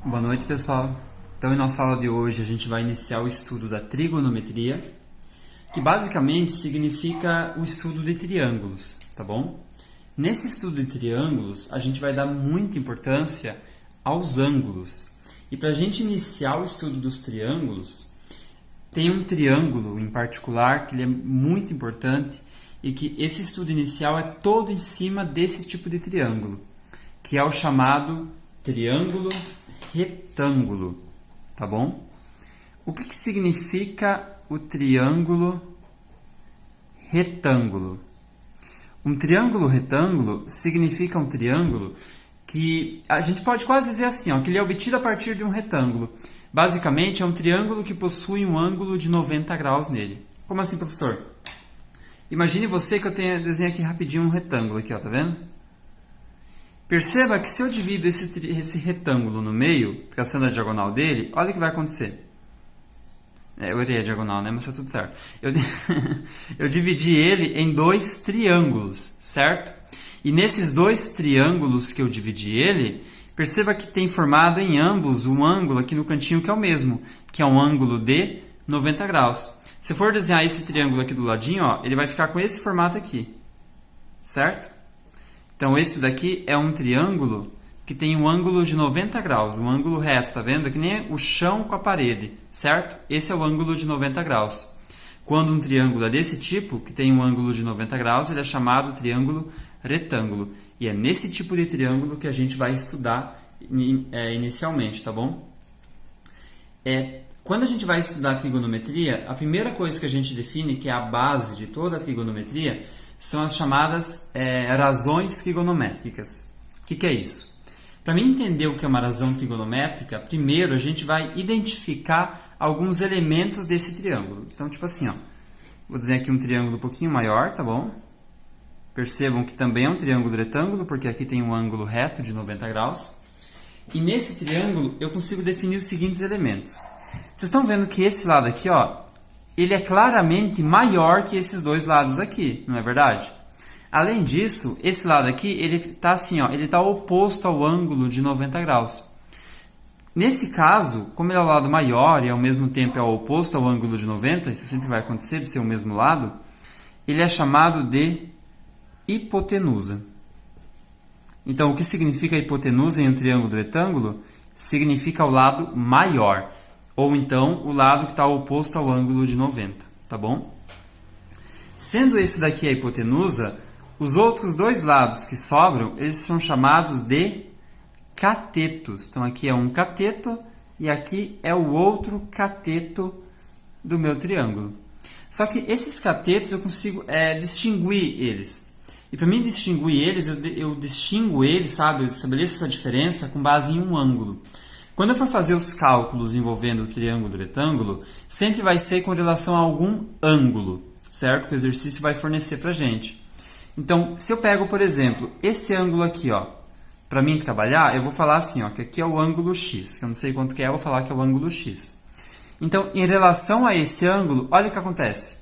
Boa noite, pessoal. Então, em nossa aula de hoje, a gente vai iniciar o estudo da trigonometria, que basicamente significa o estudo de triângulos, tá bom? Nesse estudo de triângulos, a gente vai dar muita importância aos ângulos. E para a gente iniciar o estudo dos triângulos, tem um triângulo em particular que ele é muito importante e que esse estudo inicial é todo em cima desse tipo de triângulo, que é o chamado triângulo retângulo, tá bom? O que significa o triângulo retângulo? Um triângulo retângulo significa um triângulo que a gente pode quase dizer assim, ó, que ele é obtido a partir de um retângulo. Basicamente, é um triângulo que possui um ângulo de 90 graus nele. Como assim, professor? Imagine você que eu desenho aqui rapidinho um retângulo aqui, ó, tá vendo? Perceba que se eu divido esse retângulo no meio, traçando a diagonal dele, olha o que vai acontecer. Eu errei a diagonal, né? Mas está tudo certo. Eu dividi ele em dois triângulos, certo? E nesses dois triângulos que eu dividi ele, perceba que tem formado em ambos um ângulo aqui no cantinho que é o mesmo, que é um ângulo de 90 graus. Se for desenhar esse triângulo aqui do ladinho, ó, ele vai ficar com esse formato aqui, certo? Então, esse daqui é um triângulo que tem um ângulo de 90 graus, um ângulo reto, tá vendo? É que nem o chão com a parede, certo? Esse é o ângulo de 90 graus. Quando um triângulo é desse tipo, que tem um ângulo de 90 graus, ele é chamado triângulo retângulo. E é nesse tipo de triângulo que a gente vai estudar inicialmente, tá bom? Quando a gente vai estudar trigonometria, a primeira coisa que a gente define, que é a base de toda a trigonometria, são as chamadas razões trigonométricas. O que é isso? Para mim entender o que é uma razão trigonométrica, primeiro a gente vai identificar alguns elementos desse triângulo. Então, tipo assim, ó, vou desenhar aqui um triângulo um pouquinho maior, tá bom? Percebam que também é um triângulo retângulo, porque aqui tem um ângulo reto de 90 graus. E nesse triângulo eu consigo definir os seguintes elementos. Vocês estão vendo que esse lado aqui, ó, ele é claramente maior que esses dois lados aqui, não é verdade? Além disso, esse lado aqui, ele está assim, ó, ele está oposto ao ângulo de 90 graus. Nesse caso, como ele é o lado maior e ao mesmo tempo é o oposto ao ângulo de 90, isso sempre vai acontecer de ser o mesmo lado, ele é chamado de hipotenusa. Então, o que significa hipotenusa em um triângulo retângulo? Significa o lado maior. Ou então o lado que está oposto ao ângulo de 90, tá bom? Sendo esse daqui a hipotenusa, os outros dois lados que sobram, eles são chamados de catetos. Então aqui é um cateto e aqui é o outro cateto do meu triângulo. Só que esses catetos eu consigo distinguir eles. E para mim distinguir eles, eu distingo eles, sabe? Eu estabeleço essa diferença com base em um ângulo. Quando eu for fazer os cálculos envolvendo o triângulo e o retângulo, sempre vai ser com relação a algum ângulo, certo? Que o exercício vai fornecer para a gente. Então, se eu pego, por exemplo, esse ângulo aqui, ó, para mim trabalhar, eu vou falar assim, ó, que aqui é o ângulo X, que eu não sei quanto que é, eu vou falar que é o ângulo X. Então, em relação a esse ângulo, olha o que acontece.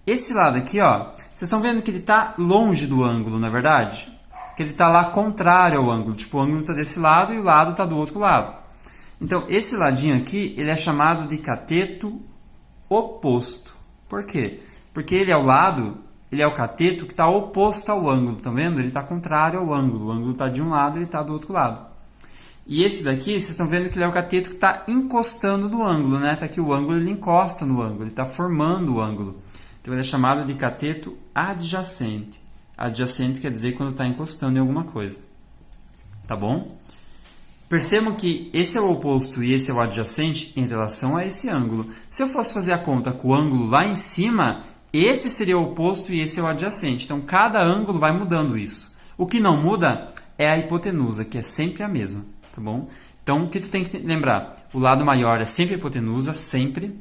Esse lado aqui, ó, vocês estão vendo que ele está longe do ângulo, não é verdade? Que ele está lá contrário ao ângulo, tipo, o ângulo está desse lado e o lado está do outro lado. Então, esse ladinho aqui, ele é chamado de cateto oposto. Por quê? Porque ele é o lado, ele é o cateto que está oposto ao ângulo, tá vendo? Ele está contrário ao ângulo. O ângulo está de um lado, ele está do outro lado. E esse daqui, vocês estão vendo que ele é o cateto que está encostando no ângulo, né? Tá aqui o ângulo, ele encosta no ângulo, ele está formando o ângulo. Então, ele é chamado de cateto adjacente. Adjacente quer dizer quando está encostando em alguma coisa. Tá bom? Percebam que esse é o oposto e esse é o adjacente em relação a esse ângulo. Se eu fosse fazer a conta com o ângulo lá em cima, esse seria o oposto e esse é o adjacente. Então, cada ângulo vai mudando isso. O que não muda é a hipotenusa, que é sempre a mesma. Tá bom? Então, o que tu tem que lembrar? O lado maior é sempre a hipotenusa, sempre.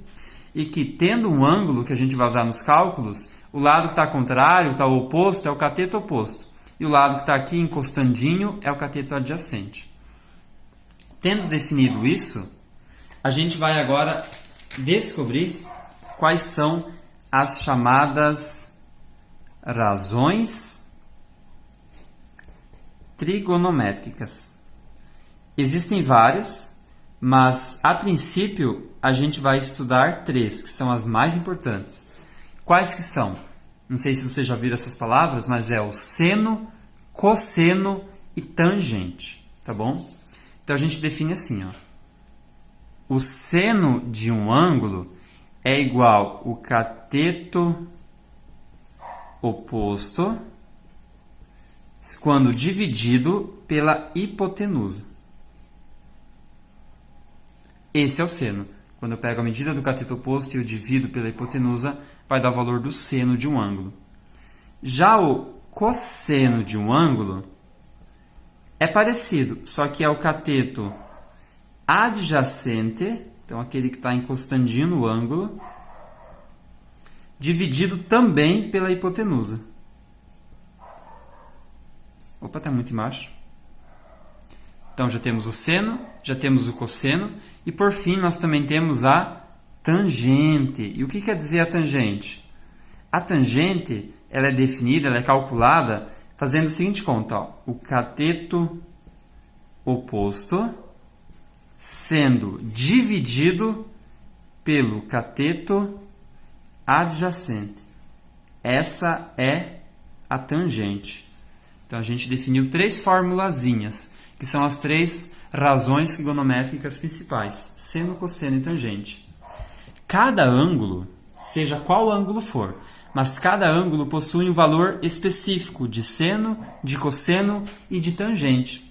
E que, tendo um ângulo que a gente vai usar nos cálculos, o lado que está contrário, está oposto, é o cateto oposto. E o lado que está aqui encostandinho é o cateto adjacente. Tendo definido isso, a gente vai agora descobrir quais são as chamadas razões trigonométricas. Existem várias, Mas, a princípio, a gente vai estudar 3, que são as mais importantes. Quais que são? Não sei se você já viu essas palavras, mas é o seno, cosseno e tangente, tá bom? Então, a gente define assim, ó. O seno de um ângulo é igual ao cateto oposto quando dividido pela hipotenusa. Esse é o seno. Quando eu pego a medida do cateto oposto e eu divido pela hipotenusa, vai dar o valor do seno de um ângulo. Já o cosseno de um ângulo é parecido, só que é o cateto adjacente, então aquele que está encostandinho no ângulo, dividido também pela hipotenusa. Opa, está muito embaixo. Então, já temos o seno, já temos o cosseno, e por fim, nós também temos a tangente. E o que quer dizer a tangente? A tangente, ela é definida, ela é calculada, fazendo a seguinte conta, ó, o cateto oposto sendo dividido pelo cateto adjacente. Essa é a tangente. Então, a gente definiu 3 formulazinhas, que são as 3 razões trigonométricas principais, seno, cosseno e tangente. Cada ângulo, seja qual ângulo for, mas cada ângulo possui um valor específico de seno, de cosseno e de tangente.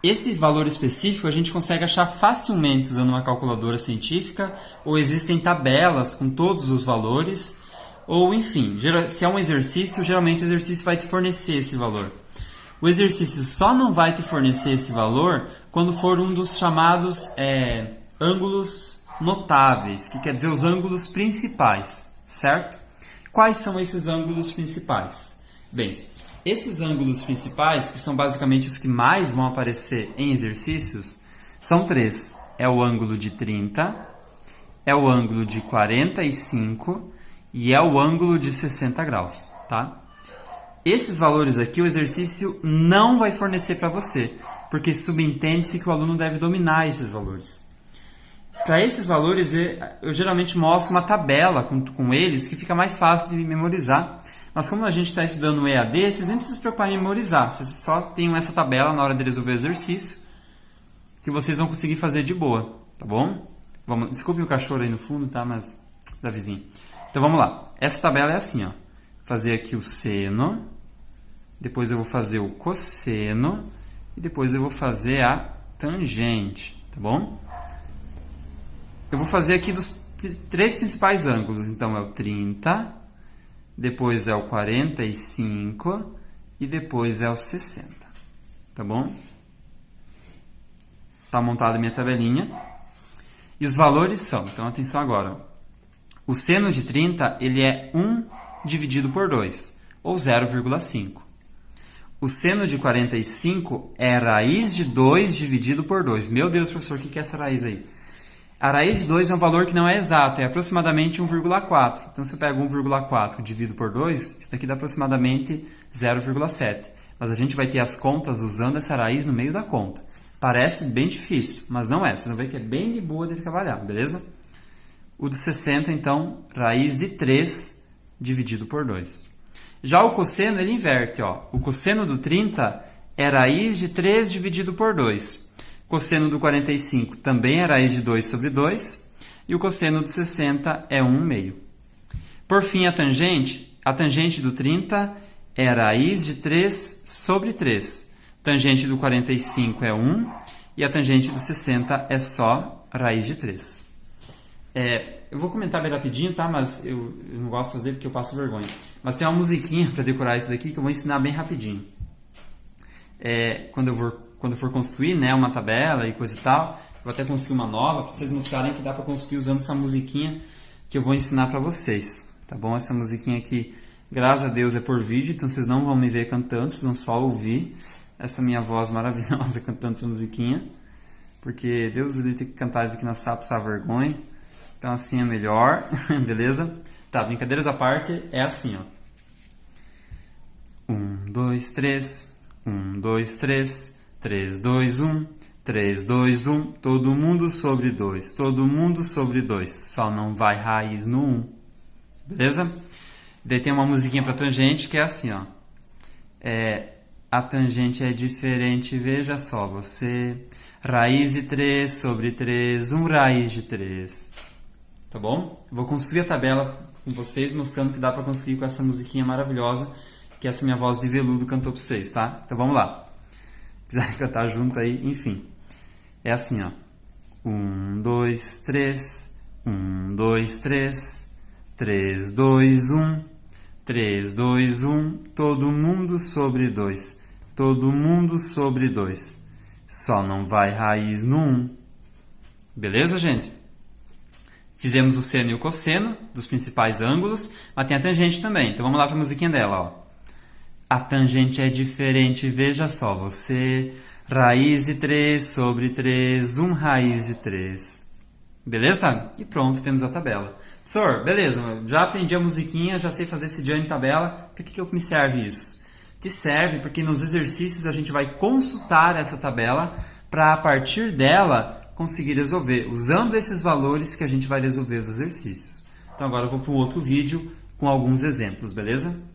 Esse valor específico a gente consegue achar facilmente usando uma calculadora científica, ou existem tabelas com todos os valores, ou enfim, se é um exercício, geralmente o exercício vai te fornecer esse valor. O exercício só não vai te fornecer esse valor quando for um dos chamados ângulos notáveis, que quer dizer os ângulos principais, certo? Quais são esses ângulos principais? Bem, esses ângulos principais, que são basicamente os que mais vão aparecer em exercícios, são 3. É o ângulo de 30, é o ângulo de 45 e é o ângulo de 60 graus, tá? Esses valores aqui o exercício não vai fornecer para você, porque subentende-se que o aluno deve dominar esses valores. Para esses valores, eu geralmente mostro uma tabela com eles, que fica mais fácil de memorizar. Mas como a gente está estudando o EAD, vocês nem precisam se preocupar em memorizar. Vocês só têm essa tabela na hora de resolver o exercício, que vocês vão conseguir fazer de boa, tá bom? Desculpe o cachorro aí no fundo, tá? Mas da vizinha. Então vamos lá. Essa tabela é assim, ó. Fazer aqui o seno, depois eu vou fazer o cosseno e depois eu vou fazer a tangente, tá bom? Eu vou fazer aqui dos 3 principais ângulos, então é o 30, depois é o 45 e depois é o 60, tá bom? Tá montada a minha tabelinha. E os valores são, então atenção agora, o seno de 30, ele é 1 dividido por 2, ou 0,5. O seno de 45 é raiz de 2 dividido por 2. Meu Deus, professor, o que é essa raiz aí? A raiz de 2 é um valor que não é exato, é aproximadamente 1,4. Então, se eu pego 1,4 e divido por 2, isso daqui dá aproximadamente 0,7. Mas a gente vai ter as contas usando essa raiz no meio da conta. Parece bem difícil, mas não é. Você vai ver que é bem de boa de trabalhar, beleza? O de 60, então, raiz de 3 dividido por 2. Já o cosseno, ele inverte, ó. O cosseno do 30 é raiz de 3 dividido por 2. Cosseno do 45 também é raiz de 2 sobre 2. E o cosseno do 60 é 1 meio. Por fim, a tangente do 30 é raiz de 3 sobre 3. Tangente do 45 é 1. E a tangente do 60 é só raiz de 3. Eu vou comentar bem rapidinho, tá? Mas eu não gosto de fazer porque eu passo vergonha. Mas tem uma musiquinha para decorar isso daqui que eu vou ensinar bem rapidinho. Quando eu for construir, né, uma tabela e coisa e tal, vou até construir uma nova para vocês mostrarem que dá para construir usando essa musiquinha que eu vou ensinar para vocês, tá bom? Essa musiquinha aqui, graças a Deus, é por vídeo, então vocês não vão me ver cantando, vocês vão só ouvir essa minha voz maravilhosa cantando essa musiquinha, porque Deus livre ter que cantar isso aqui na sala, passar vergonha. Então assim é melhor, beleza? Tá, brincadeiras à parte, é assim, ó. 1, 2, 3, 1, 2, 3, 3, 2, 1, 3, 2, 1, todo mundo sobre 2, todo mundo sobre 2, só não vai raiz no 1. Beleza? Daí tem uma musiquinha para tangente que é assim, ó. A tangente é diferente, veja só você. Raiz de 3 sobre 3, 1 raiz de 3. Tá bom? Vou construir a tabela com vocês, mostrando que dá para construir com essa musiquinha maravilhosa que essa minha voz de veludo cantou para vocês, tá? Então vamos lá. Se quiserem cantar junto aí, enfim. É assim, ó. 1, 2, 3. 1, 2, 3. 3, 2, 1. 3, 2, 1. Todo mundo sobre 2. Todo mundo sobre 2. Só não vai raiz no 1. Beleza, gente? Fizemos o seno e o cosseno dos principais ângulos, mas tem a tangente também. Então vamos lá para a musiquinha dela, ó. A tangente é diferente, veja só você. Raiz de 3 sobre 3, 1 raiz de 3. Beleza? E pronto, temos a tabela. Professor, beleza, já aprendi a musiquinha, já sei fazer esse diante de tabela. Para que me serve isso? Te serve porque nos exercícios a gente vai consultar essa tabela para, a partir dela, conseguir resolver, usando esses valores que a gente vai resolver os exercícios. Então agora eu vou para um outro vídeo com alguns exemplos, beleza?